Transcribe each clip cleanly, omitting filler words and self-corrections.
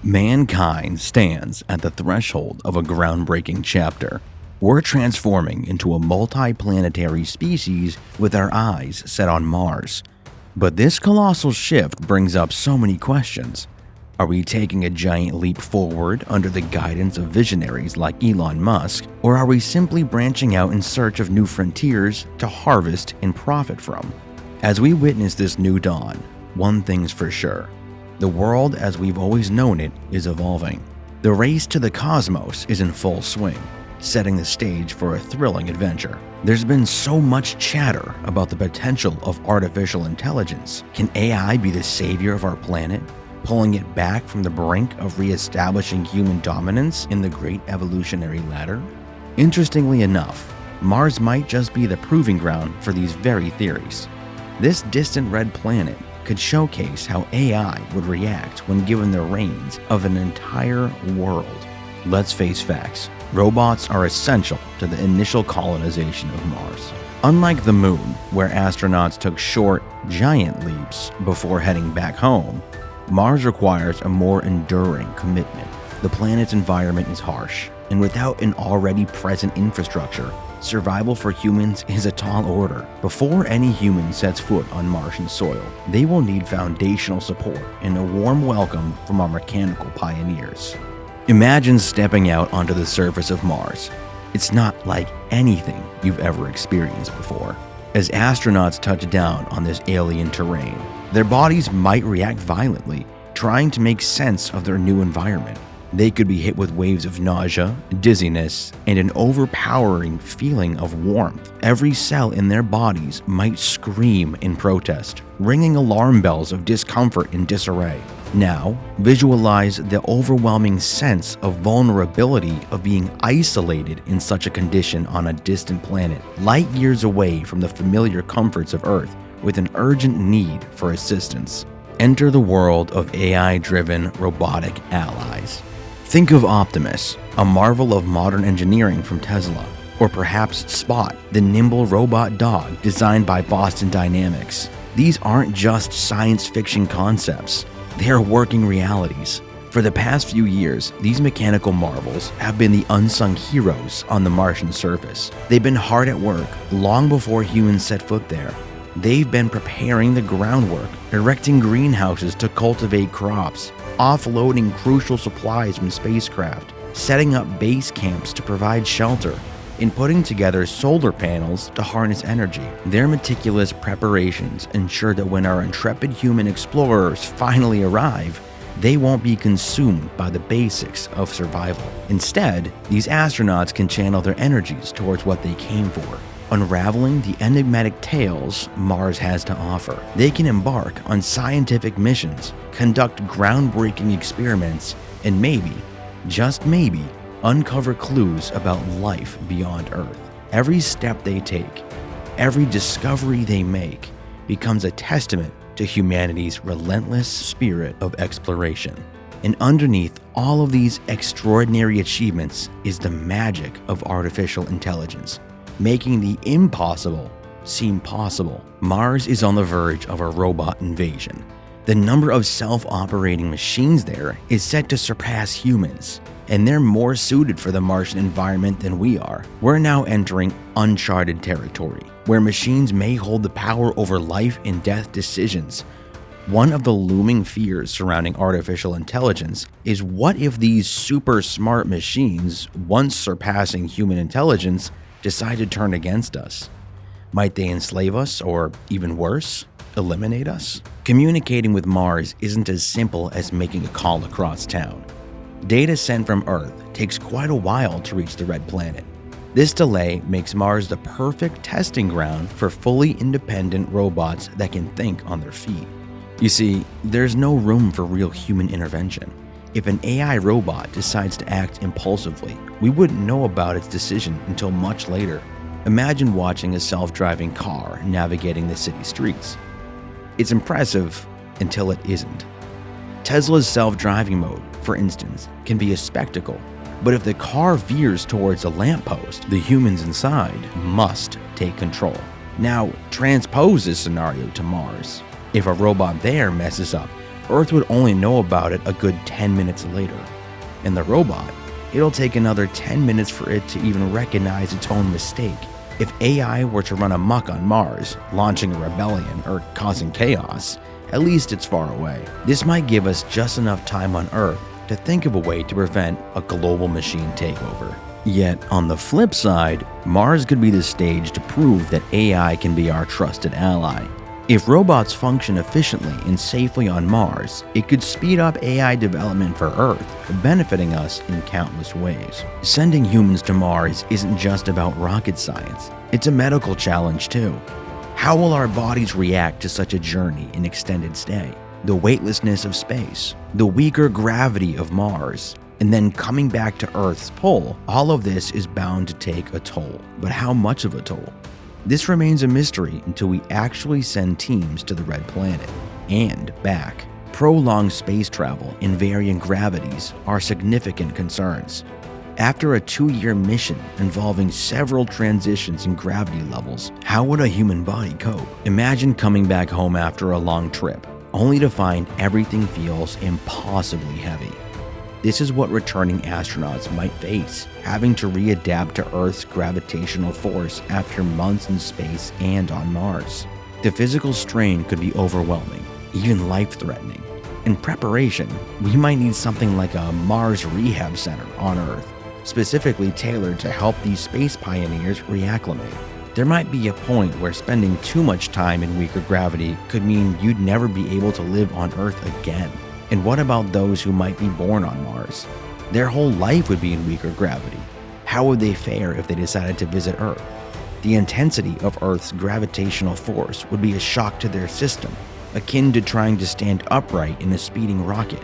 Mankind stands at the threshold of a groundbreaking chapter. We're transforming into a multi-planetary species with our eyes set on Mars. But this colossal shift brings up so many questions. Are we taking a giant leap forward under the guidance of visionaries like Elon Musk, or are we simply branching out in search of new frontiers to harvest and profit from? As we witness this new dawn, one thing's for sure. The world as we've always known it is evolving. The race to the cosmos is in full swing, setting the stage for a thrilling adventure. There's been so much chatter about the potential of artificial intelligence. Can AI be the savior of our planet, pulling it back from the brink of re-establishing human dominance in the great evolutionary ladder? Interestingly enough, Mars might just be the proving ground for these very theories. This distant red planet could showcase how AI would react when given the reins of an entire world. Let's face facts. Robots are essential to the initial colonization of Mars. Unlike the moon, where astronauts took short, giant leaps before heading back home, Mars requires a more enduring commitment. The planet's environment is harsh, and without an already present infrastructure, survival for humans is a tall order. Before any human sets foot on Martian soil, they will need foundational support and a warm welcome from our mechanical pioneers. Imagine stepping out onto the surface of Mars. It's not like anything you've ever experienced before. As astronauts touch down on this alien terrain, their bodies might react violently, trying to make sense of their new environment. They could be hit with waves of nausea, dizziness, and an overpowering feeling of warmth. Every cell in their bodies might scream in protest, ringing alarm bells of discomfort and disarray. Now, visualize the overwhelming sense of vulnerability of being isolated in such a condition on a distant planet, light years away from the familiar comforts of Earth, with an urgent need for assistance. Enter the world of AI-driven robotic allies. Think of Optimus, a marvel of modern engineering from Tesla, or perhaps Spot, the nimble robot dog designed by Boston Dynamics. These aren't just science fiction concepts, they are working realities. For the past few years, these mechanical marvels have been the unsung heroes on the Martian surface. They've been hard at work long before humans set foot there. They've been preparing the groundwork, erecting greenhouses to cultivate crops, offloading crucial supplies from spacecraft, setting up base camps to provide shelter, and putting together solar panels to harness energy. Their meticulous preparations ensure that when our intrepid human explorers finally arrive, they won't be consumed by the basics of survival. Instead, these astronauts can channel their energies towards what they came for, unraveling the enigmatic tales Mars has to offer. They can embark on scientific missions, conduct groundbreaking experiments, and maybe, just maybe, uncover clues about life beyond Earth. Every step they take, every discovery they make, becomes a testament to humanity's relentless spirit of exploration. And underneath all of these extraordinary achievements is the magic of artificial intelligence, making the impossible seem possible. Mars is on the verge of a robot invasion. The number of self-operating machines there is set to surpass humans, and they're more suited for the Martian environment than we are. We're now entering uncharted territory, where machines may hold the power over life and death decisions. One of the looming fears surrounding artificial intelligence is, what if these super smart machines, once surpassing human intelligence, decide to turn against us? Might they enslave us, or even worse, eliminate us? Communicating with Mars isn't as simple as making a call across town. Data sent from Earth takes quite a while to reach the red planet. This delay makes Mars the perfect testing ground for fully independent robots that can think on their feet. You see, there's no room for real human intervention. If an AI robot decides to act impulsively, we wouldn't know about its decision until much later. Imagine watching a self-driving car navigating the city streets. It's impressive until it isn't. Tesla's self-driving mode, for instance, can be a spectacle, but if the car veers towards a lamppost, the humans inside must take control. Now, transpose this scenario to Mars. If a robot there messes up, Earth would only know about it a good 10 minutes later. And the robot, it'll take another 10 minutes for it to even recognize its own mistake. If AI were to run amok on Mars, launching a rebellion or causing chaos, at least it's far away. This might give us just enough time on Earth to think of a way to prevent a global machine takeover. Yet, on the flip side, Mars could be the stage to prove that AI can be our trusted ally. If robots function efficiently and safely on Mars, it could speed up AI development for Earth, benefiting us in countless ways. Sending humans to Mars isn't just about rocket science, it's a medical challenge too. How will our bodies react to such a journey and extended stay? The weightlessness of space, the weaker gravity of Mars, and then coming back to Earth's pull, all of this is bound to take a toll. But how much of a toll? This remains a mystery until we actually send teams to the Red Planet and back. Prolonged space travel in varying gravities are significant concerns. After a 2-year mission involving several transitions in gravity levels, how would a human body cope? Imagine coming back home after a long trip, only to find everything feels impossibly heavy. This is what returning astronauts might face, having to readapt to Earth's gravitational force after months in space and on Mars. The physical strain could be overwhelming, even life-threatening. In preparation, we might need something like a Mars Rehab Center on Earth, specifically tailored to help these space pioneers reacclimate. There might be a point where spending too much time in weaker gravity could mean you'd never be able to live on Earth again. And what about those who might be born on Mars? Their whole life would be in weaker gravity. How would they fare if they decided to visit Earth? The intensity of Earth's gravitational force would be a shock to their system, akin to trying to stand upright in a speeding rocket.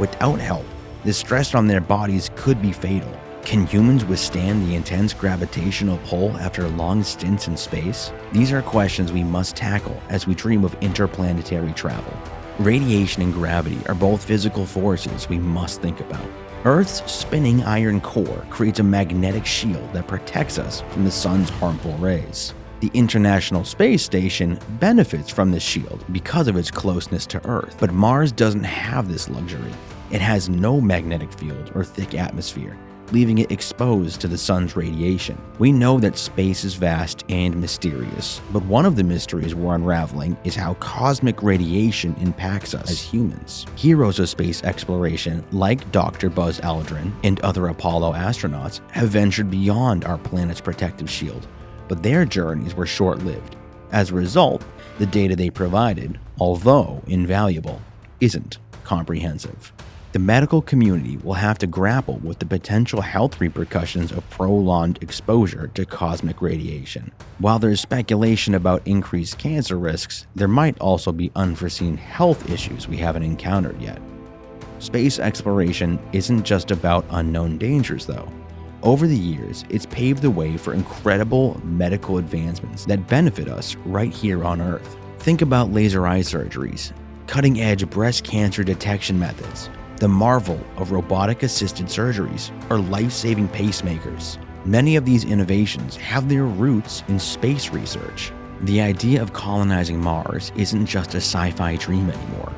Without help, the stress on their bodies could be fatal. Can humans withstand the intense gravitational pull after long stints in space? These are questions we must tackle as we dream of interplanetary travel. Radiation and gravity are both physical forces we must think about. Earth's spinning iron core creates a magnetic shield that protects us from the sun's harmful rays. The International Space Station benefits from this shield because of its closeness to Earth, but Mars doesn't have this luxury. It has no magnetic field or thick atmosphere, leaving it exposed to the sun's radiation. We know that space is vast and mysterious, but one of the mysteries we're unraveling is how cosmic radiation impacts us as humans. Heroes of space exploration like Dr. Buzz Aldrin and other Apollo astronauts have ventured beyond our planet's protective shield, but their journeys were short-lived. As a result, the data they provided, although invaluable, isn't comprehensive. The medical community will have to grapple with the potential health repercussions of prolonged exposure to cosmic radiation. While there's speculation about increased cancer risks, there might also be unforeseen health issues we haven't encountered yet. Space exploration isn't just about unknown dangers, though. Over the years, it's paved the way for incredible medical advancements that benefit us right here on Earth. Think about laser eye surgeries, cutting-edge breast cancer detection methods, the marvel of robotic-assisted surgeries, or life-saving pacemakers. Many of these innovations have their roots in space research. The idea of colonizing Mars isn't just a sci-fi dream anymore.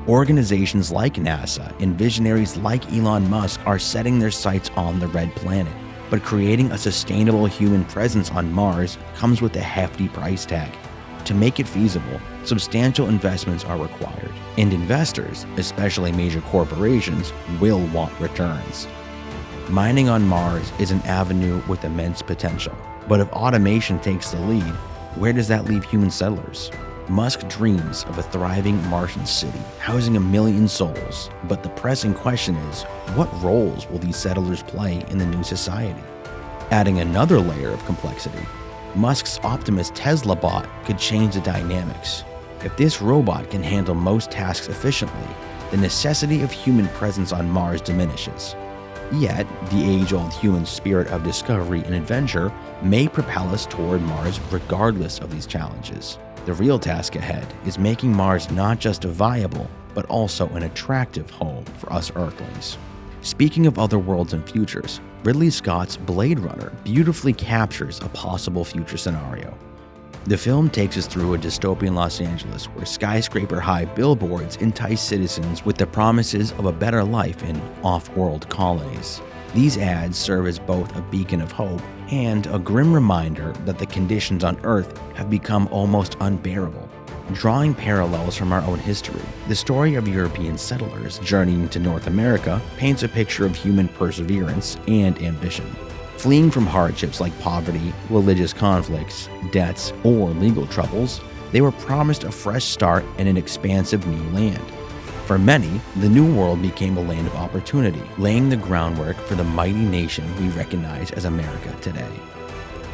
Organizations like NASA and visionaries like Elon Musk are setting their sights on the Red Planet. But creating a sustainable human presence on Mars comes with a hefty price tag. To make it feasible, substantial investments are required, and investors, especially major corporations, will want returns. Mining on Mars is an avenue with immense potential, but if automation takes the lead, where does that leave human settlers? Musk dreams of a thriving Martian city, housing 1 million souls, but the pressing question is, what roles will these settlers play in the new society? Adding another layer of complexity, Musk's Optimus Tesla bot could change the dynamics. If this robot can handle most tasks efficiently, the necessity of human presence on Mars diminishes. Yet, the age-old human spirit of discovery and adventure may propel us toward Mars regardless of these challenges. The real task ahead is making Mars not just a viable, but also an attractive home for us Earthlings. Speaking of other worlds and futures, Ridley Scott's Blade Runner beautifully captures a possible future scenario. The film takes us through a dystopian Los Angeles where skyscraper-high billboards entice citizens with the promises of a better life in off-world colonies. These ads serve as both a beacon of hope and a grim reminder that the conditions on Earth have become almost unbearable. Drawing parallels from our own history, the story of European settlers journeying to North America paints a picture of human perseverance and ambition. Fleeing from hardships like poverty, religious conflicts, debts, or legal troubles, they were promised a fresh start in an expansive new land. For many, the New World became a land of opportunity, laying the groundwork for the mighty nation we recognize as America today.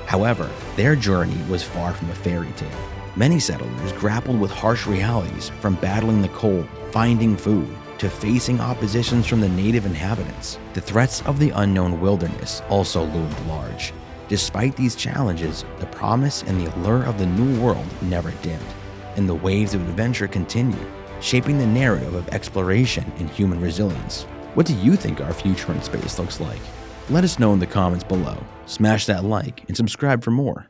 However, their journey was far from a fairy tale. Many settlers grappled with harsh realities, from battling the cold, finding food, to facing oppositions from the native inhabitants. The threats of the unknown wilderness also loomed large. Despite these challenges, the promise and the allure of the New World never dimmed, and the waves of adventure continued, shaping the narrative of exploration and human resilience. What do you think our future in space looks like? Let us know in the comments below. Smash that like and subscribe for more.